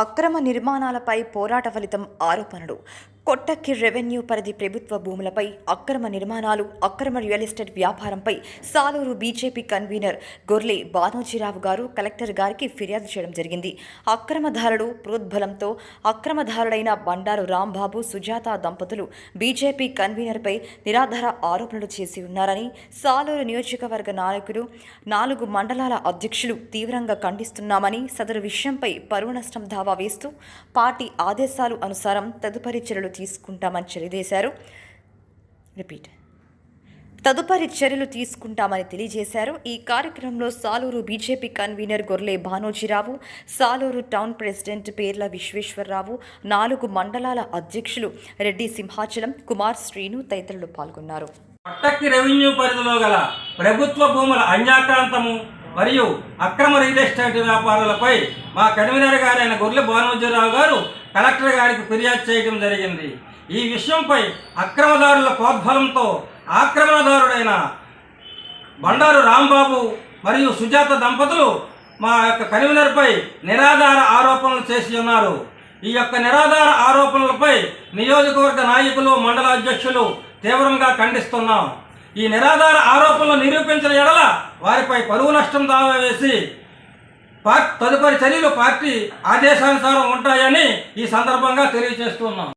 అక్రమ నిర్మాణాలపై పోరాట ఫలితం ఆరోపణలు. కొట్టక్కి రెవెన్యూ పరిధి ప్రభుత్వ భూములపై అక్రమ నిర్మాణాలు, అక్రమ రియల్ ఎస్టేట్ వ్యాపారంపై సాలూరు బీజేపీ కన్వీనర్ గొర్లె బానోజీరావు గారు కలెక్టర్ గారికి ఫిర్యాదు చేయడం జరిగింది. అక్రమదారులు ప్రోద్బలంతో అక్రమదారుడైన బండారు రాంబాబు, సుజాత దంపతులు బీజేపీ కన్వీనర్పై నిరాధార ఆరోపణలు చేసి ఉన్నారని సాలూరు నియోజకవర్గ నాయకులు, 4 మండలాల అధ్యక్షులు తీవ్రంగా ఖండిస్తున్నామని, సదరు విషయంపై పరువు నష్టం దావా వేస్తూ పార్టీ ఆదేశాలు అనుసారం తదుపరి చర్యలు తీసుకుంటామని తెలియజేశారు. ఈ కార్యక్రమంలో సాలూరు బీజేపీ కన్వీనర్ గొర్లె బానోజీరావు, సాలూరు టౌన్ ప్రెసిడెంట్ పేర్ల విశ్వేశ్వరరావు, 4 మండలాల అధ్యక్షులు రెడ్డి సింహాచలం, కుమార్ శ్రీను తదితరులు పాల్గొన్నారు. కొట్టక్కి రెవెన్యూ పరిధిలో గల ప్రభుత్వ భూముల అన్యాక్రాంతము మరియు అక్రమ రియల్ ఎస్టేట్ వ్యాపారాలపై మా కన్వీనర్ గారైన గొర్లె బానోజీరావు గారు కలెక్టర్ గారికి ఫిర్యాదు చేయడం జరిగింది. ఈ విషయంపై అక్రమదారుల ప్రోద్బలంతో ఆక్రమణదారుడైన బండారు రాంబాబు మరియు సుజాత దంపతులు మా యొక్క కన్వీనర్పై నిరాధార ఆరోపణలు చేసి ఉన్నారు. ఈ యొక్క నిరాధార ఆరోపణలపై నియోజకవర్గ నాయకులు, మండల అధ్యక్షులు తీవ్రంగా ఖండిస్తున్నాం. ఈ నిరాధార ఆరోపణలు నిరూపించిన ఎడల వారిపై పరువు నష్టం దావా వేసి తదుపరి చర్యలు పార్టీ ఆదేశానుసారం ఉంటాయని ఈ సందర్భంగా తెలియజేస్తున్నాం.